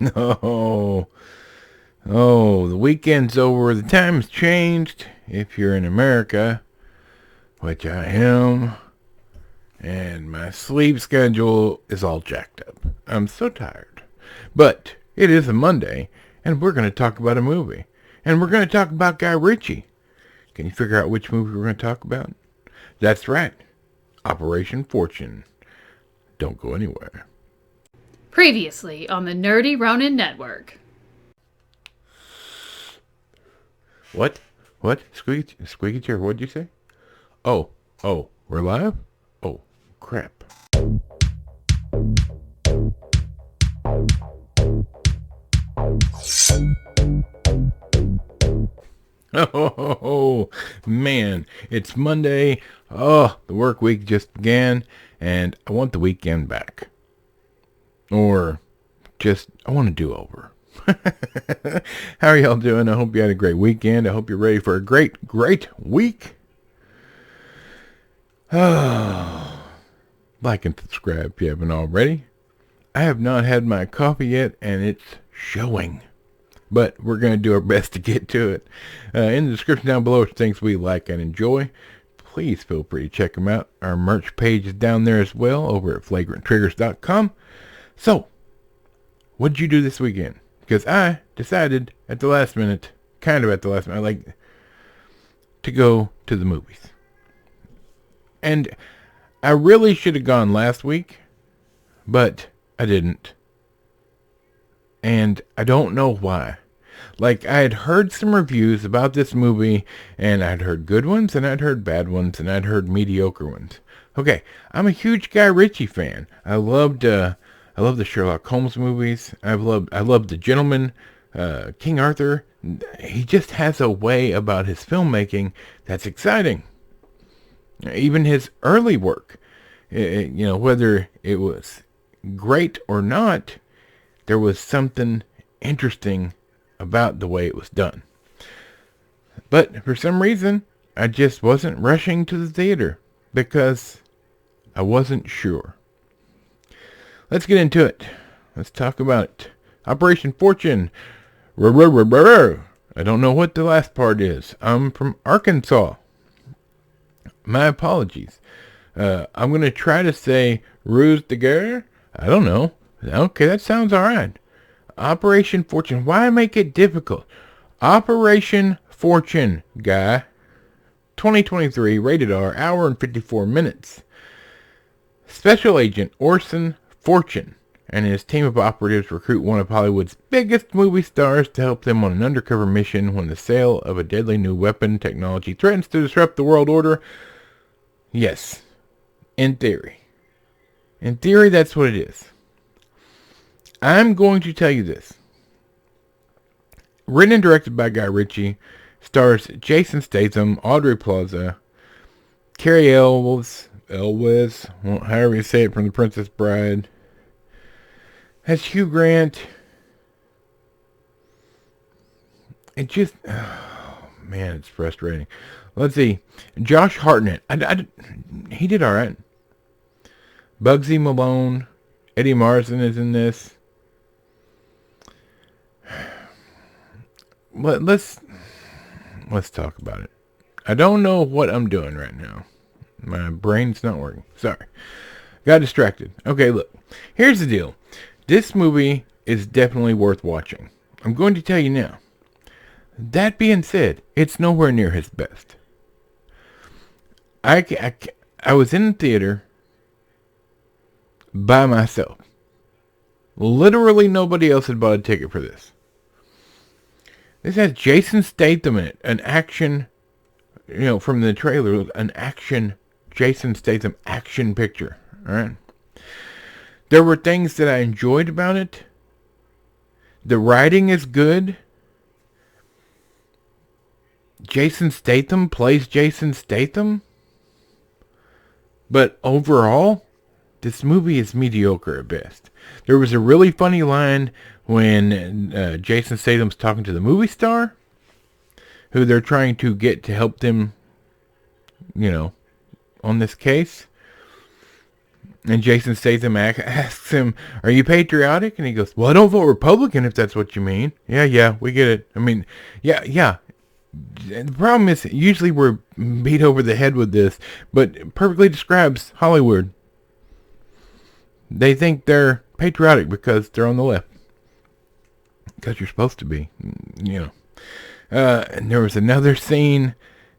Oh, the weekend's over. The time's changed. If you're in America, which I am, and my sleep schedule is all jacked up. I'm so tired. But it is a Monday, and we're going to talk about a movie. And we're going to talk about Guy Ritchie. Can you figure out which movie we're going to talk about? That's right. Operation Fortune. Don't go anywhere. Previously on the Nerdy Ronin Network. What? Squeaky chair, what'd you say? Oh, we're live? Oh, crap. Oh, man, it's Monday. Oh, the work week just began, and I want the weekend back. Or just, I want to do over. How are y'all doing? I hope you had a great weekend. I hope you're ready for a great week. Oh, like and subscribe if you haven't already. I have not had my coffee yet, and it's showing. But we're going to do our best to get to it. In the description down below are things we like and enjoy. Please feel free to check them out. Our merch page is down there as well over at flagranttriggers.com. So, what did you do this weekend? Because I decided at the last minute, to go to the movies. And I really should have gone last week, but I didn't. And I don't know why. Like, I had heard some reviews about this movie, and I'd heard good ones, and I'd heard bad ones, and I'd heard mediocre ones. Okay, I'm a huge Guy Ritchie fan. I love the Sherlock Holmes movies. I loved The Gentleman, King Arthur. He just has a way about his filmmaking that's exciting. Even his early work, whether it was great or not, there was something interesting about the way it was done. But for some reason, I just wasn't rushing to the theater because I wasn't sure. Let's get into it. Let's talk about it. Operation Fortune. I don't know what the last part is. I'm from Arkansas. My apologies. I'm going to try to say Ruse De Guerre. I don't know. Okay, that sounds alright. Operation Fortune. Why make it difficult? Operation Fortune, Guy. 2023, rated R, hour and 54 minutes. Special Agent Orson Fortune and his team of operatives recruit one of Hollywood's biggest movie stars to help them on an undercover mission when the sale of a deadly new weapon technology threatens to disrupt the world order. Yes, in theory. In theory, that's what it is. I'm going to tell you this. Written and directed by Guy Ritchie, stars Jason Statham, Aubrey Plaza, Carrie Elwes, however you say it, from The Princess Bride. Has Hugh Grant. It just, oh man, it's frustrating. Let's see, Josh Hartnett. He did all right. Bugsy Malone, Eddie Marsan is in this. Let's talk about it. I don't know what I'm doing right now. My brain's not working. Sorry. Got distracted. Okay, look. Here's the deal. This movie is definitely worth watching. I'm going to tell you now. That being said, it's nowhere near his best. I was in the theater by myself. Literally nobody else had bought a ticket for this. This has Jason Statham in it. An action, from the trailer, an action Jason Statham action picture. Alright. There were things that I enjoyed about it. The writing is good. Jason Statham plays Jason Statham. But overall, this movie is mediocre at best. There was a really funny line when Jason Statham's talking to the movie star, who they're trying to get to help them, on this case. And Jason Statham asks him, "Are you patriotic?" And he goes, "Well, I don't vote Republican, if that's what you mean." Yeah, we get it. I mean, yeah. The problem is, usually we're beat over the head with this, but it perfectly describes Hollywood. They think they're patriotic because they're on the left. Because you're supposed to be, you know. And there was another scene,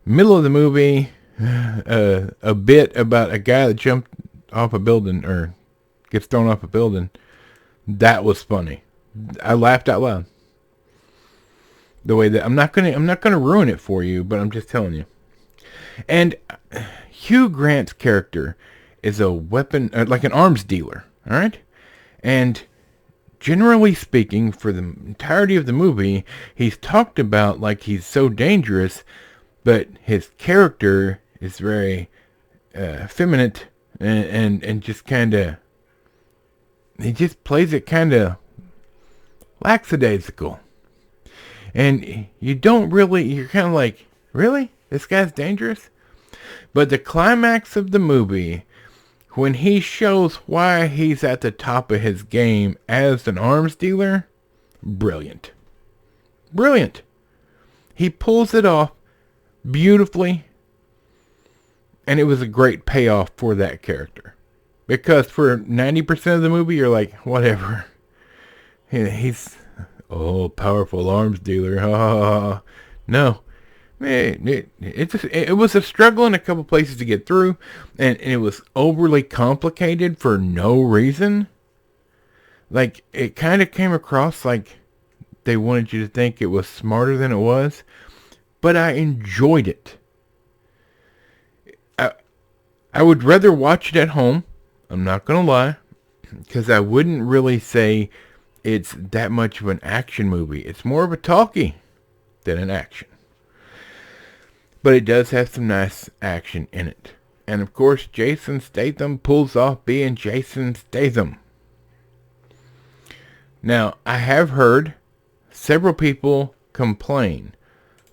middle of the movie, a bit about a guy that jumped off a building, or gets thrown off a building. That was funny. I laughed out loud. The way that I'm not gonna ruin it for you, but I'm just telling you. And Hugh Grant's character is a weapon, like an arms dealer. All right, and generally speaking, for the entirety of the movie, he's talked about like he's so dangerous, but his character is very effeminate and just kind of, he just plays it kind of lackadaisical. And you don't really, you're kind of like, really? This guy's dangerous? But the climax of the movie, when he shows why he's at the top of his game as an arms dealer, brilliant. Brilliant. He pulls it off beautifully, and it was a great payoff for that character. Because for 90% of the movie, you're like, whatever. He's, powerful arms dealer. No. It was a struggle in a couple places to get through, and it was overly complicated for no reason. Like, it kind of came across like they wanted you to think it was smarter than it was, but I enjoyed it. I would rather watch it at home, I'm not gonna lie, because I wouldn't really say it's that much of an action movie. It's more of a talkie than an action. But it does have some nice action in it. And of course, Jason Statham pulls off being Jason Statham. Now, I have heard several people complain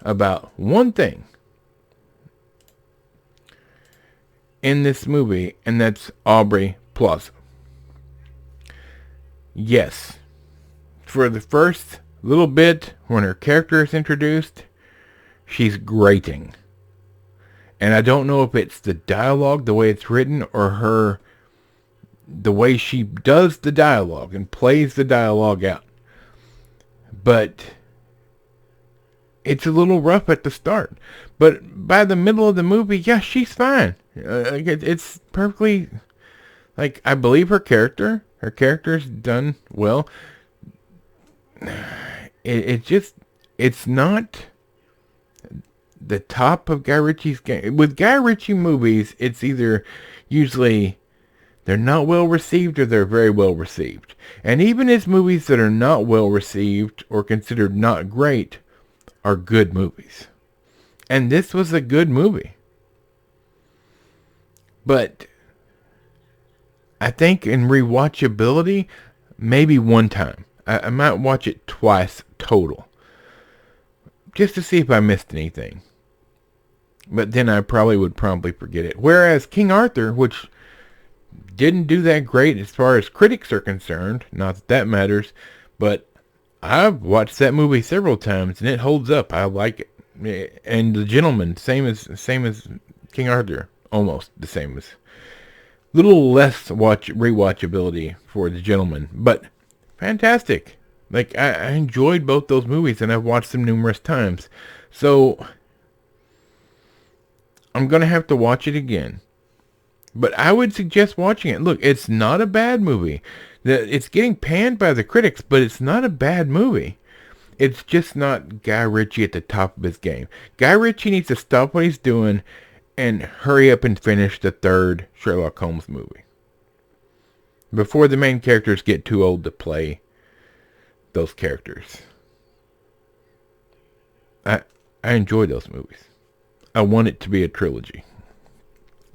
about one thing in this movie, and that's Aubrey Plaza. Yes, for the first little bit when her character is introduced, she's grating. And I don't know if it's the dialogue, the way it's written, or the way she does the dialogue and plays the dialogue out. But it's a little rough at the start. But by the middle of the movie, yeah, she's fine. It's perfectly, like, I believe her character. Her character's done well. It's not the top of Guy Ritchie's game. With Guy Ritchie movies, it's either usually they're not well received or they're very well received. And even his movies that are not well received or considered not great are good movies. And this was a good movie. But I think in rewatchability, maybe one time. I might watch it twice total, just to see if I missed anything. But then I probably would promptly forget it. Whereas King Arthur, which didn't do that great as far as critics are concerned, not that that matters, but I've watched that movie several times and it holds up. I like it. And The Gentleman, same as King Arthur, almost the same as. Little less rewatchability for The Gentleman, but fantastic. Like, I enjoyed both those movies and I've watched them numerous times. So I'm going to have to watch it again. But I would suggest watching it. Look, it's not a bad movie. It's getting panned by the critics, but it's not a bad movie. It's just not Guy Ritchie at the top of his game. Guy Ritchie needs to stop what he's doing and hurry up and finish the third Sherlock Holmes movie before the main characters get too old to play those characters. I enjoy those movies. I want it to be a trilogy.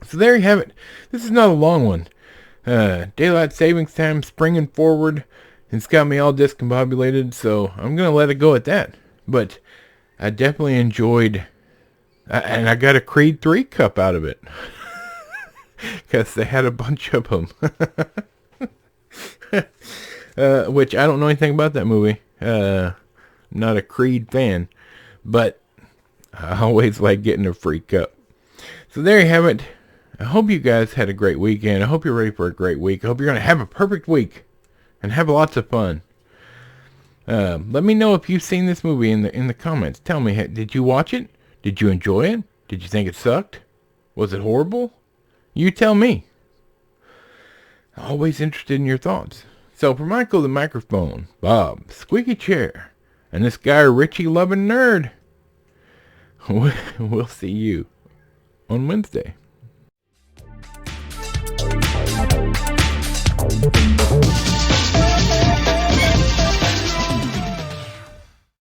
So there you have it. This is not a long one. Daylight savings time springing forward. It's got me all discombobulated, so I'm going to let it go at that. But I definitely enjoyed, and I got a Creed 3 cup out of it. because they had a bunch of them. Which I don't know anything about that movie. Not a Creed fan, but I always like getting a free cup. So there you have it. I hope you guys had a great weekend. I hope you're ready for a great week. I hope you're going to have a perfect week and have lots of fun. Let me know if you've seen this movie in the comments. Tell me, did you watch it? Did you enjoy it? Did you think it sucked? Was it horrible? You tell me. Always interested in your thoughts. So for Michael the microphone, Bob, squeaky chair, and this Guy Ritchie loving nerd, we'll see you on Wednesday.